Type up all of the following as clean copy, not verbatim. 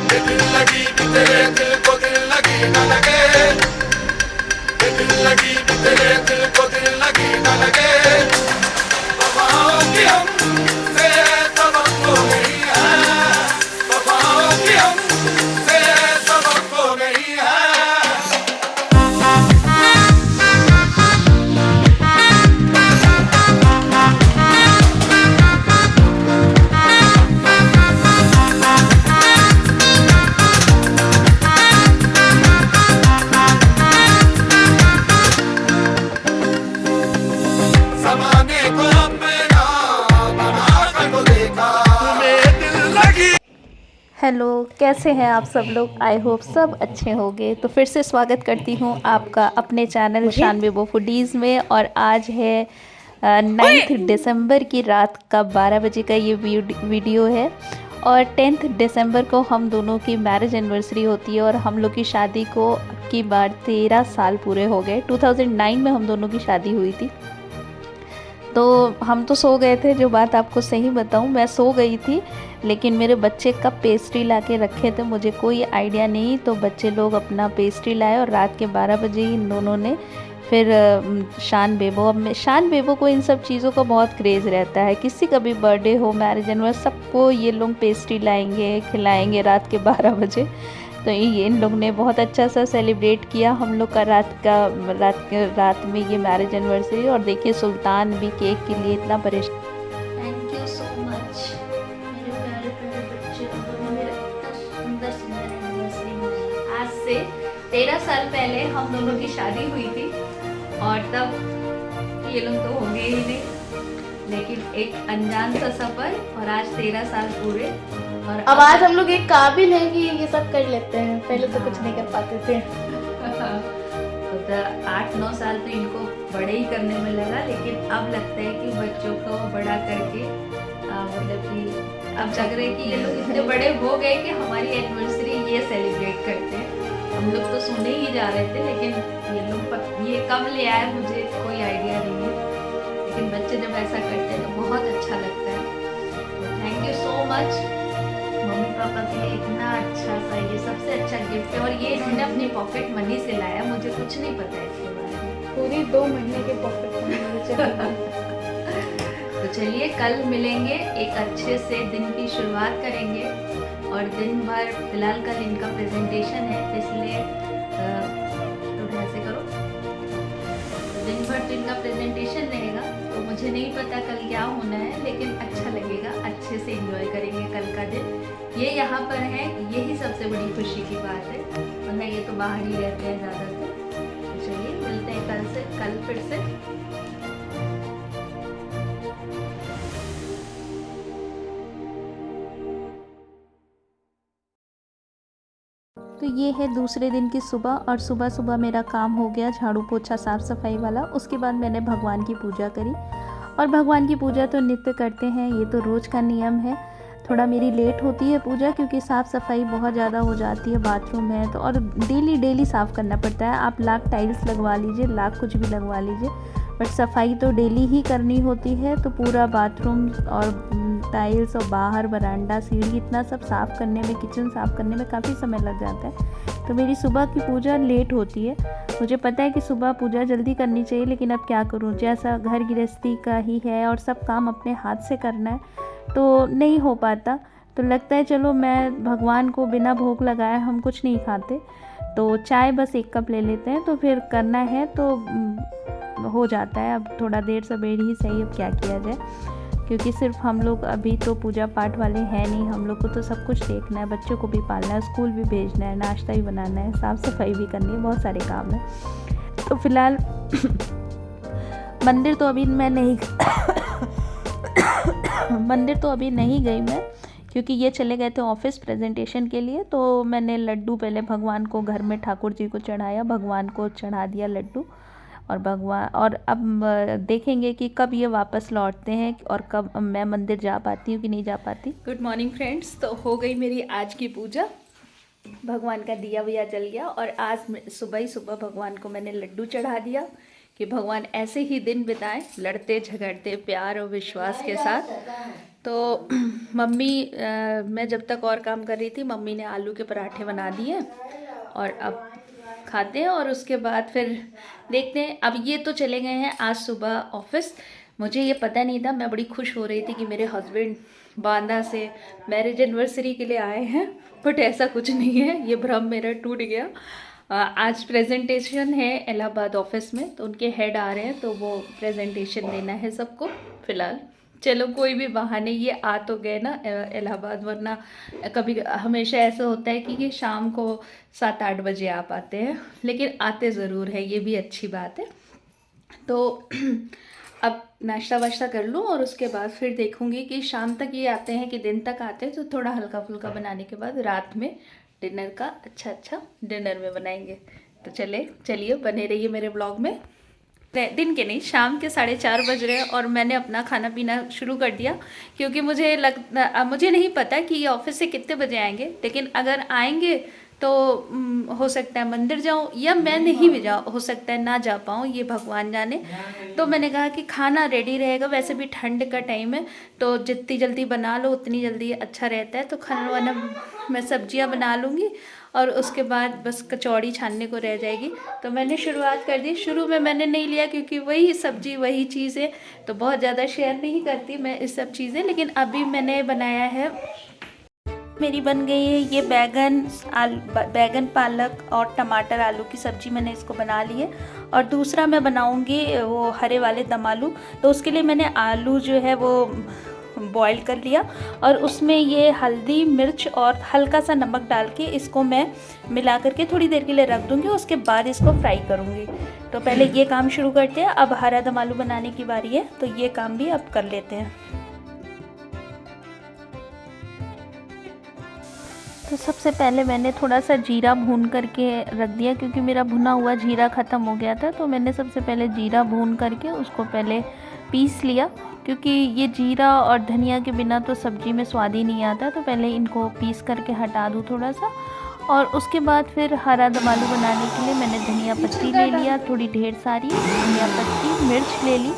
ये दिल लगी कि तेरे दिल को दिल लगी न लगे, ये दिल लगी कि तेरे दिल को दिल लगी न लगे। वफाओं की हमसे सबक तो नहीं है, वफाओं की हमसे सबक तो नहीं है। ज़माने को अपना बना कर तो देखा, तुम्हें दिल लगी। हेलो, कैसे हैं आप सब लोग। आई होप सब अच्छे होंगे। तो फिर से स्वागत करती हूँ आपका अपने चैनल शान बेबो फूडीज़ में। और आज है 9 दिसंबर की रात का 12 बजे का ये वीडियो है। और 10 दिसंबर को हम दोनों की मैरिज एनिवर्सरी होती है और हम लोग की शादी को की बार 13 साल पूरे हो गए। 2009 में हम दोनों की शादी हुई थी। तो हम तो सो गए थे, जो बात आपको सही बताऊं, मैं सो गई थी, लेकिन मेरे बच्चे कब पेस्ट्री ला के रखे थे मुझे कोई आइडिया नहीं। तो बच्चे लोग अपना पेस्ट्री लाए और रात के 12 बजे ही इन दोनों ने फिर शान बेबो को इन सब चीज़ों का बहुत क्रेज़ रहता है। किसी का भी बर्थडे हो, मैरिज एनिवर्सरी, सबको ये लोग पेस्ट्री लाएंगे, खिलाएंगे रात के 12 बजे। तो ये इन लोग ने बहुत अच्छा सा सेलिब्रेट किया हम लोग का रात में ये मैरिज एनिवर्सरी। और देखिए सुल्तान भी केक के लिए इतना परेशान। थैंक यू सो मच मेरे प्यारे प्यारे बच्चे लोगों ने मेरा इतना सुंदर सुंदर एनिवर्सरी मनाया। आज से 13 साल पहले हम दोनों की शादी हुई थी और तब ये लोग तो होंगे ही नहीं, लेकिन एक अनजान सा सफर और आज 13 साल पूरे। और अब आज हम लोग एक काबिल हैं कि ये सब कर लेते हैं, पहले तो कुछ नहीं कर पाते थे। तो 8-9 साल तो इनको बड़े ही करने में लगा, लेकिन अब लगता है कि बच्चों को बड़ा करके मतलब कि अब लग रहा है कि ये लोग इतने बड़े हो गए कि हमारी एनिवर्सरी ये सेलिब्रेट करते हैं। हम लोग तो सोने ही जा रहे थे, लेकिन ये लोग ये कब ले आए मुझे कोई आइडिया नहीं है, लेकिन बच्चे जब ऐसा करते हैं तो बहुत अच्छा लगता है। तो thank you so much mummy papa के लिए, इतना अच्छा सा ये सबसे अच्छा गिफ्ट है। और ये इन्होंने अपनी पॉकेट मनी से लाया, मुझे कुछ नहीं पता है इसके बारे में। पूरी 2 महीने के पॉकेट तो चलिए कल मिलेंगे, एक अच्छे से दिन की शुरुआत करेंगे। और दिन भर फिलहाल कल इनका प्रेजेंटेशन है, इसलिए थोड़ा ऐसे करो, तो दिन भर तो इनका प्रेजेंटेशन रहेगा। तो मुझे नहीं पता कल क्या होना है, लेकिन अच्छा लगेगा, अच्छे से एंजॉय करेंगे कल का दिन। ये यहाँ पर है, यही सबसे बड़ी खुशी की बात है, वरना ये तो बाहर ही रहते हैं ज़्यादातर। तो चलिए मिलते हैं कल फिर से। तो ये है दूसरे दिन की सुबह। और सुबह सुबह मेरा काम हो गया झाड़ू पोछा साफ़ सफाई वाला। उसके बाद मैंने भगवान की पूजा करी। और भगवान की पूजा तो नित्य करते हैं, ये तो रोज़ का नियम है। थोड़ा मेरी लेट होती है पूजा, क्योंकि साफ़ सफाई बहुत ज़्यादा हो जाती है, बाथरूम है तो, और डेली साफ़ करना पड़ता है। आप लाख टाइल्स लगवा लीजिए, लाख कुछ भी लगवा लीजिए, बट सफाई तो डेली ही करनी होती है। तो पूरा बाथरूम और टाइल्स और बाहर बरांडा सीढ़ी इतना सब साफ़ करने में, किचन साफ़ करने में काफ़ी समय लग जाता है। तो मेरी सुबह की पूजा लेट होती है। मुझे पता है कि सुबह पूजा जल्दी करनी चाहिए, लेकिन अब क्या करूं, जैसा घर गृहस्थी का ही है और सब काम अपने हाथ से करना है तो नहीं हो पाता। तो लगता है चलो मैं भगवान को बिना भोग लगाए हम कुछ नहीं खाते, तो चाय बस 1 कप ले लेते हैं, तो फिर करना है तो हो जाता है। अब थोड़ा देर सवेर ही सही, अब क्या किया जाए, क्योंकि सिर्फ हम लोग अभी तो पूजा पाठ वाले हैं नहीं, हम लोग को तो सब कुछ देखना है, बच्चों को भी पालना है, स्कूल भी भेजना है, नाश्ता भी बनाना है, साफ़ सफाई भी करनी है, बहुत सारे काम हैं। तो फिलहाल मंदिर तो अभी नहीं गई मैं, क्योंकि ये चले गए थे ऑफिस प्रेजेंटेशन के लिए। तो मैंने लड्डू पहले भगवान को घर में ठाकुर जी को चढ़ाया, भगवान को चढ़ा दिया लड्डू। और अब देखेंगे कि कब ये वापस लौटते हैं और कब मैं मंदिर जा पाती हूँ कि नहीं जा पाती। Good morning friends. तो हो गई मेरी आज की पूजा, भगवान का दिया विया जल गया। और आज सुबह ही सुबह भगवान को मैंने लड्डू चढ़ा दिया कि भगवान ऐसे ही दिन बिताएं, लड़ते झगड़ते प्यार और विश्वास के साथ। तो मम्मी मैं जब तक और काम कर रही थी मम्मी ने आलू के पराठे बना दिए और अब खाते हैं और उसके बाद फिर देखते हैं। अब ये तो चले गए हैं आज सुबह ऑफिस। मुझे ये पता नहीं था, मैं बड़ी खुश हो रही थी कि मेरे हस्बैंड बांदा से मैरिज एनिवर्सरी के लिए आए हैं, बट ऐसा कुछ नहीं है, ये भ्रम मेरा टूट गया। आज प्रेजेंटेशन है इलाहाबाद ऑफिस में, तो उनके हेड आ रहे हैं तो वो प्रेजेंटेशन देना है सबको फिलहाल। चलो कोई भी बहाने, ये आ तो गए ना इलाहाबाद, वरना कभी हमेशा ऐसा होता है कि ये शाम को 7-8 बजे आ पाते हैं, लेकिन आते ज़रूर है, ये भी अच्छी बात है। तो अब नाश्ता वाश्ता कर लूँ और उसके बाद फिर देखूँगी कि शाम तक ये आते हैं कि दिन तक आते हैं, तो थोड़ा हल्का फुल्का बनाने के बाद रात में डिनर का अच्छा डिनर में बनाएंगे। तो चलिए बने रहिए मेरे ब्लॉग में। दिन के नहीं, शाम के 4:30 बज रहे हैं और मैंने अपना खाना पीना शुरू कर दिया, क्योंकि मुझे नहीं पता कि ये ऑफिस से कितने बजे आएंगे, लेकिन अगर आएंगे तो हो सकता है मंदिर जाऊं या मैं नहीं भी जाऊं, हो सकता है ना जा पाऊं, ये भगवान जाने। तो मैंने कहा कि खाना रेडी रहेगा, वैसे भी ठंड का टाइम है तो जितनी जल्दी बना लो उतनी जल्दी अच्छा रहता है। तो खाना वाना मैं सब्जियां बना लूँगी और उसके बाद बस कचौड़ी छानने को रह जाएगी। तो मैंने शुरुआत कर दी। शुरू में मैंने नहीं लिया क्योंकि वही सब्जी वही चीज़ है, तो बहुत ज़्यादा शेयर नहीं करती मैं इस सब चीज़ें, लेकिन अभी मैंने बनाया है, मेरी बन गई है ये बैगन पालक और टमाटर आलू की सब्ज़ी, मैंने इसको बना ली है। और दूसरा मैं बनाऊंगी वो हरे वाले दम आलू। तो उसके लिए मैंने आलू जो है वो बॉईल कर लिया और उसमें ये हल्दी मिर्च और हल्का सा नमक डाल के इसको मैं मिला करके थोड़ी देर के लिए रख दूंगी, उसके बाद इसको फ्राई करूंगी। तो पहले ये काम शुरू करते हैं। अब हरा दम आलू बनाने की बारी है, तो ये काम भी अब कर लेते हैं। तो सबसे पहले मैंने थोड़ा सा जीरा भून करके रख दिया, क्योंकि मेरा भुना हुआ जीरा ख़त्म हो गया था। तो मैंने सबसे पहले जीरा भून करके उसको पहले पीस लिया, क्योंकि ये जीरा और धनिया के बिना तो सब्ज़ी में स्वाद ही नहीं आता। तो पहले इनको पीस करके हटा दूँ थोड़ा सा, और उसके बाद फिर हरा दम आलू बनाने के लिए मैंने धनिया पत्ती ले लिया, थोड़ी ढेर सारी धनिया पत्ती, मिर्च ले ली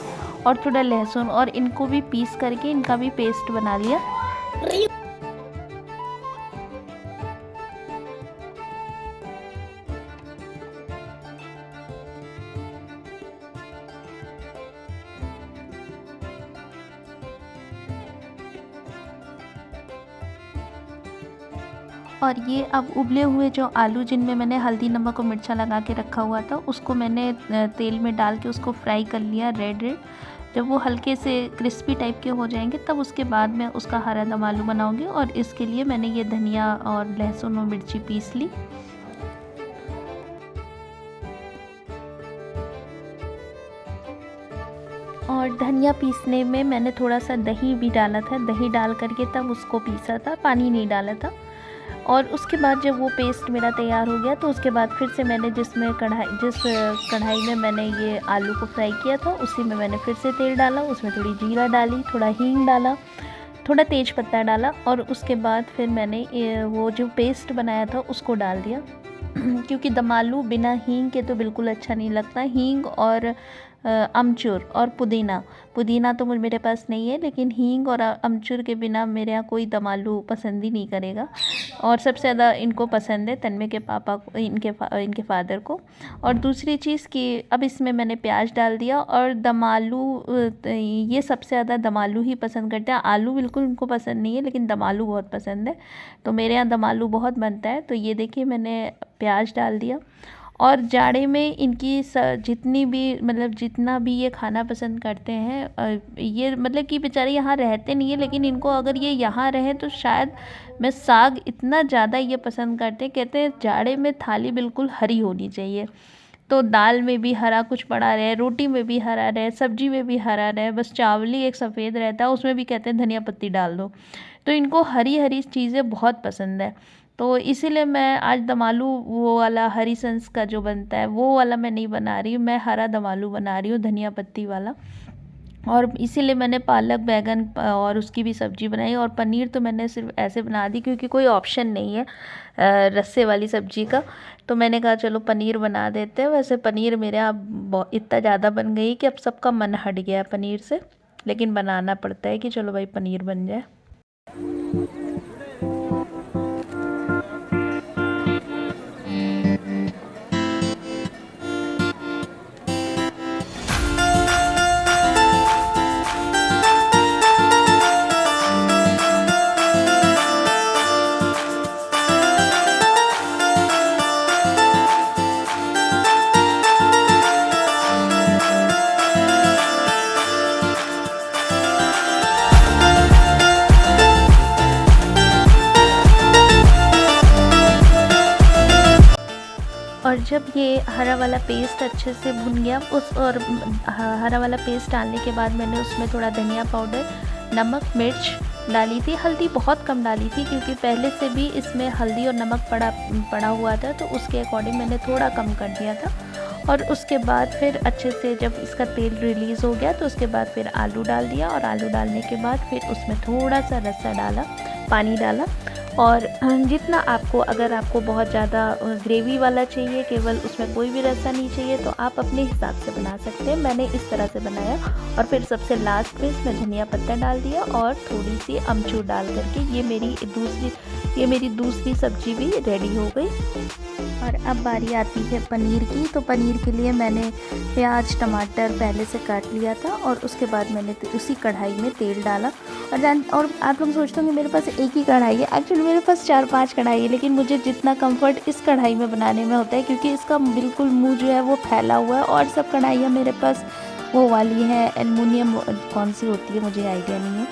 और थोड़ा लहसुन, और इनको भी पीस करके इनका भी पेस्ट बना लिया। और ये अब उबले हुए जो आलू जिनमें मैंने हल्दी नमक और मिर्चा लगा के रखा हुआ था, उसको मैंने तेल में डाल के उसको फ्राई कर लिया रेड। जब वो हल्के से क्रिस्पी टाइप के हो जाएंगे तब उसके बाद मैं उसका हरा दम आलू बनाऊंगी। और इसके लिए मैंने ये धनिया और लहसुन और मिर्ची पीस ली। और धनिया पीसने में मैंने थोड़ा सा दही भी डाला था, दही डाल करके तब उसको पीसा था, पानी नहीं डाला था। और उसके बाद जब वो पेस्ट मेरा तैयार हो गया, तो उसके बाद फिर से मैंने जिस कढ़ाई में मैंने ये आलू को फ्राई किया था, उसी में मैंने फिर से तेल डाला, उसमें थोड़ी जीरा डाली, थोड़ा हींग डाला, थोड़ा तेज पत्ता डाला, और उसके बाद फिर मैंने वो जो पेस्ट बनाया था उसको डाल दिया। क्योंकि दम आलू बिना हींग के तो बिल्कुल अच्छा नहीं लगता। हींग और अमचूर और पुदीना तो मेरे पास नहीं है, लेकिन हींग और अमचूर के बिना मेरे यहाँ कोई दम आलू पसंद ही नहीं करेगा। और सबसे ज़्यादा इनको पसंद है तन्मय के पापा को, इनके फादर को। और दूसरी चीज़ कि अब इसमें मैंने प्याज डाल दिया, और दम आलू ये सबसे ज़्यादा दम आलू ही पसंद करते हैं। आलू बिल्कुल उनको पसंद नहीं है, लेकिन दम आलू बहुत पसंद है। तो मेरे यहाँ दम आलू बहुत बनता है। तो ये देखिए मैंने प्याज डाल दिया। और जाड़े में इनकी जितना भी ये खाना पसंद करते हैं, ये मतलब कि बेचारे यहाँ रहते नहीं है, लेकिन इनको अगर ये यहाँ रहे तो शायद मैं साग इतना ज़्यादा ये पसंद करते हैं। कहते हैं जाड़े में थाली बिल्कुल हरी होनी चाहिए। तो दाल में भी हरा कुछ पड़ा रहे, रोटी में भी हरा रहे, सब्जी में भी हरा रहे, बस चावल ही एक सफ़ेद रहता है, उसमें भी कहते हैं धनिया पत्ती डाल दो। तो इनको हरी हरी चीज़ें बहुत पसंद है। तो इसीलिए मैं आज दम आलू वो वाला हरी सन्स का जो बनता है वो वाला मैं नहीं बना रही हूँ, मैं हरा दम आलू बना रही हूँ, धनिया पत्ती वाला। और इसीलिए मैंने पालक बैगन और उसकी भी सब्ज़ी बनाई। और पनीर तो मैंने सिर्फ ऐसे बना दी क्योंकि कोई ऑप्शन नहीं है रस्से वाली सब्ज़ी का। तो मैंने कहा चलो पनीर बना देते हैं। वैसे पनीर मेरे यहाँ इतना ज़्यादा बन गई कि अब सबका मन हट गया पनीर से। लेकिन बनाना पड़ता है कि चलो भाई पनीर बन जाए। और जब ये हरा वाला पेस्ट अच्छे से भुन गया हरा वाला पेस्ट डालने के बाद मैंने उसमें थोड़ा धनिया पाउडर, नमक, मिर्च डाली थी। हल्दी बहुत कम डाली थी क्योंकि पहले से भी इसमें हल्दी और नमक पड़ा हुआ था, तो उसके अकॉर्डिंग मैंने थोड़ा कम कर दिया था। और उसके बाद फिर अच्छे से जब इसका तेल रिलीज़ हो गया तो उसके बाद फिर आलू डाल दिया, और आलू डालने के बाद फिर उसमें थोड़ा सा रसा डाला, पानी डाला। और जितना आपको, अगर आपको बहुत ज़्यादा ग्रेवी वाला चाहिए, केवल उसमें कोई भी रसा नहीं चाहिए, तो आप अपने हिसाब से बना सकते हैं। मैंने इस तरह से बनाया। और फिर सबसे लास्ट में इसमें धनिया पत्ता डाल दिया और थोड़ी सी अमचूर डाल करके ये मेरी दूसरी सब्जी भी रेडी हो गई। और अब बारी आती है पनीर की। तो पनीर के लिए मैंने प्याज टमाटर पहले से काट लिया था, और उसके बाद मैंने उसी कढ़ाई में तेल डाला। और आप लोग सोचते होंगे मेरे पास एक ही कढ़ाई है, एक्चुअली मेरे पास 4-5 कढ़ाई है, लेकिन मुझे जितना कंफर्ट इस कढ़ाई में बनाने में होता है क्योंकि इसका बिल्कुल मुंह जो है वो फैला हुआ है। और सब कढ़ाइयाँ मेरे पास वो वाली है एलुमिनियम, कौन सी होती है मुझे आइडिया नहीं है,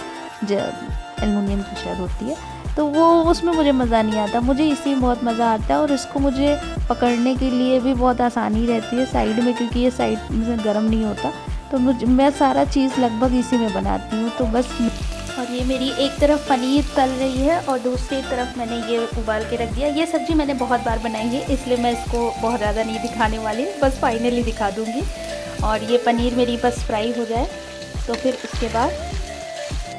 एलुमिनियम की शायद होती है, तो वो उसमें मुझे मज़ा नहीं आता। मुझे इसी में बहुत मज़ा आता है, और इसको मुझे पकड़ने के लिए भी बहुत आसानी रहती है साइड में, क्योंकि ये साइड में गर्म नहीं होता। तो मैं सारा चीज़ लगभग इसी में बनाती हूँ। तो बस, और ये मेरी एक तरफ पनीर तल रही है और दूसरी तरफ मैंने ये उबाल के रख दिया। ये सब्ज़ी मैंने बहुत बार बनाई है, इसलिए मैं इसको बहुत ज़्यादा नहीं दिखाने वाली, बस फाइनली दिखा दूँगी। और ये पनीर मेरी बस फ्राई हो जाए तो फिर उसके बाद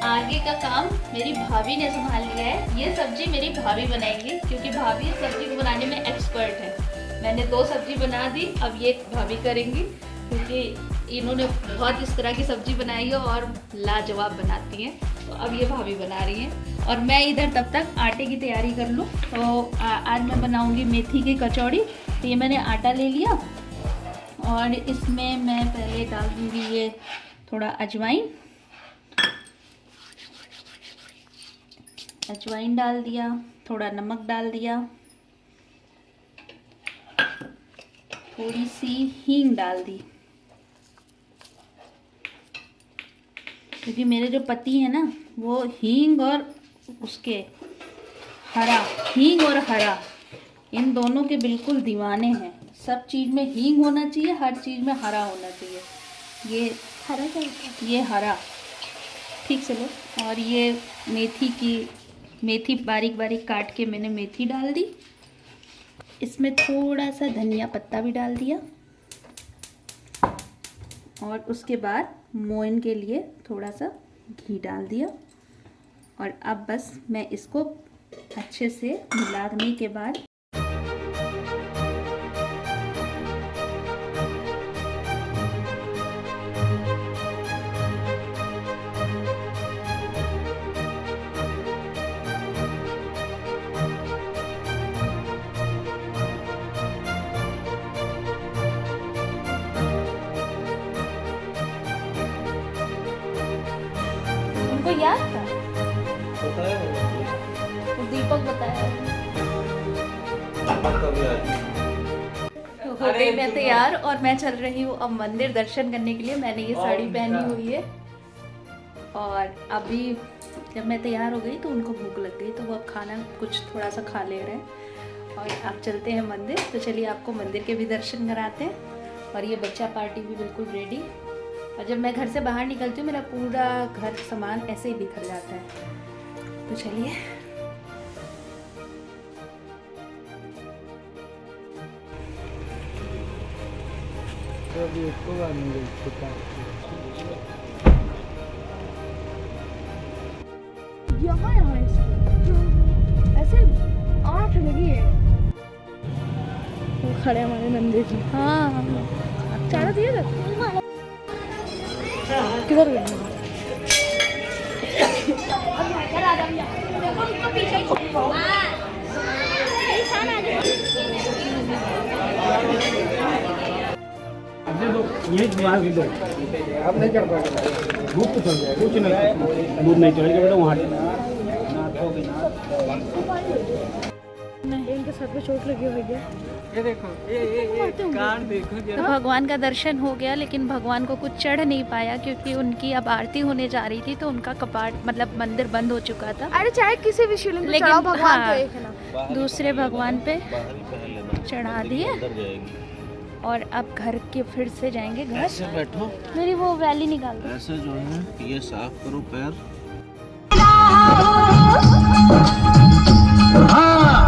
आगे का काम मेरी भाभी ने संभाल लिया है। ये सब्जी मेरी भाभी बनाएंगी क्योंकि भाभी सब्जी को बनाने में एक्सपर्ट है। मैंने 2 सब्जी बना दी, अब ये भाभी करेंगी क्योंकि इन्होंने बहुत इस तरह की सब्जी बनाई है और लाजवाब बनाती हैं। तो अब ये भाभी बना रही हैं और मैं इधर तब तक आटे की तैयारी कर लूँ। तो आज मैं बनाऊँगी मेथी की कचौड़ी। तो ये मैंने आटा ले लिया और इसमें मैं पहले डाल दूँगी ये थोड़ा अजवाइन डाल दिया, थोड़ा नमक डाल दिया, थोड़ी सी हींग डाल दी, क्योंकि मेरे जो पति हैं ना वो हींग और हरा इन दोनों के बिल्कुल दीवाने हैं। सब चीज़ में हींग होना चाहिए, हर चीज़ में हरा होना चाहिए। ये हरा क्या होता है? ये हरा, ठीक से लो। और ये मेथी बारीक बारीक काट के मैंने मेथी डाल दी। इसमें थोड़ा सा धनिया पत्ता भी डाल दिया और उसके बाद मोइन के लिए थोड़ा सा घी डाल दिया। और अब बस मैं इसको अच्छे से मिलाने के बाद उनको याद था, तो दीपक बताया। तो हो गई मैं तैयार और मैं चल रही हूँ अब मंदिर दर्शन करने के लिए। मैंने ये साड़ी पहनी हुई है और अभी जब मैं तैयार हो गई तो उनको भूख लग गई, तो वो अब खाना कुछ थोड़ा सा खा ले रहे हैं और आप चलते हैं मंदिर। तो चलिए आपको मंदिर के भी दर्शन कराते हैं। और ये बच्चा पार्टी भी बिल्कुल रेडी। और जब मैं घर से बाहर निकलती हूँ मेरा पूरा घर सामान ऐसे ही बिखर जाता है। तो चलिए यहाँ ऐसे 8 लगी है। वो खड़े हमारे नंदे जी। हाँ चारा दिए थे, किधर गए? यही वहाँ की दो आप नहीं कर पाएंगे दूध तो चल जाएगा कुछ नहीं दूध नहीं चलेगा बेटा वहाँ इनके सर पे चोट लगी हुई है। ये देखो ये कार देखो तो भगवान का दर्शन हो गया, लेकिन भगवान को कुछ चढ़ नहीं पाया क्योंकि उनकी अब आरती होने जा रही थी, तो उनका कपाट मतलब मंदिर बंद हो चुका था। अरे चाहे किसी भी शिवलिंग पे लेकिन चढ़ाओ, भगवान हाँ, तो एक है ना। दूसरे भगवान पे चढ़ा दिए और अब घर के फिर से जाएंगे घर। ऐसे बैठो, मेरी वो वैली निकाल दो। ऐसे जो है ये साफ करो पैर।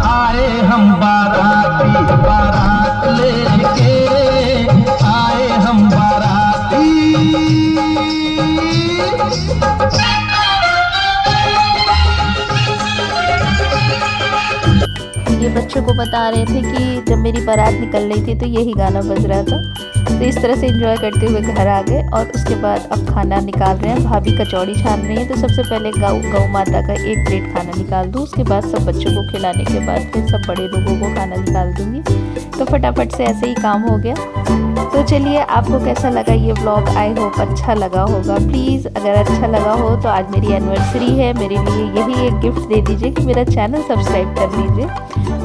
आए हम बाराती बारात लेके आए हम बाराती। ये बच्चों को बता रहे थे कि जब मेरी बारात निकल रही थी तो यही गाना बज रहा था, तो इस तरह से एंजॉय करते हुए घर आ गए। और उसके बाद अब खाना निकाल रहे हैं, भाभी कचौड़ी छान रही है। तो सबसे पहले गौ माता का 1 प्लेट खाना निकाल दूँ, उसके बाद सब बच्चों को खिलाने के बाद फिर सब बड़े लोगों को खाना निकाल दूँगी। तो फटाफट से ऐसे ही काम हो गया। तो चलिए, आपको कैसा लगा ये व्लॉग? आई होप अच्छा लगा होगा। प्लीज़ अगर अच्छा लगा हो तो आज मेरी एनिवर्सरी है, मेरे लिए यही एक गिफ्ट दे दीजिए कि मेरा चैनल सब्सक्राइब कर लीजिए।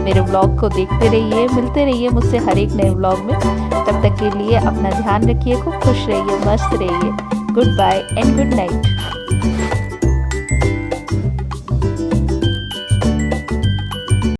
मेरे व्लॉग को देखते रहिए, मिलते रहिए मुझसे हर एक नए व्लॉग में। तब तक के लिए अपना ध्यान रखिए, खूब खुश रहिए, मस्त रहिए। Good bye and good night.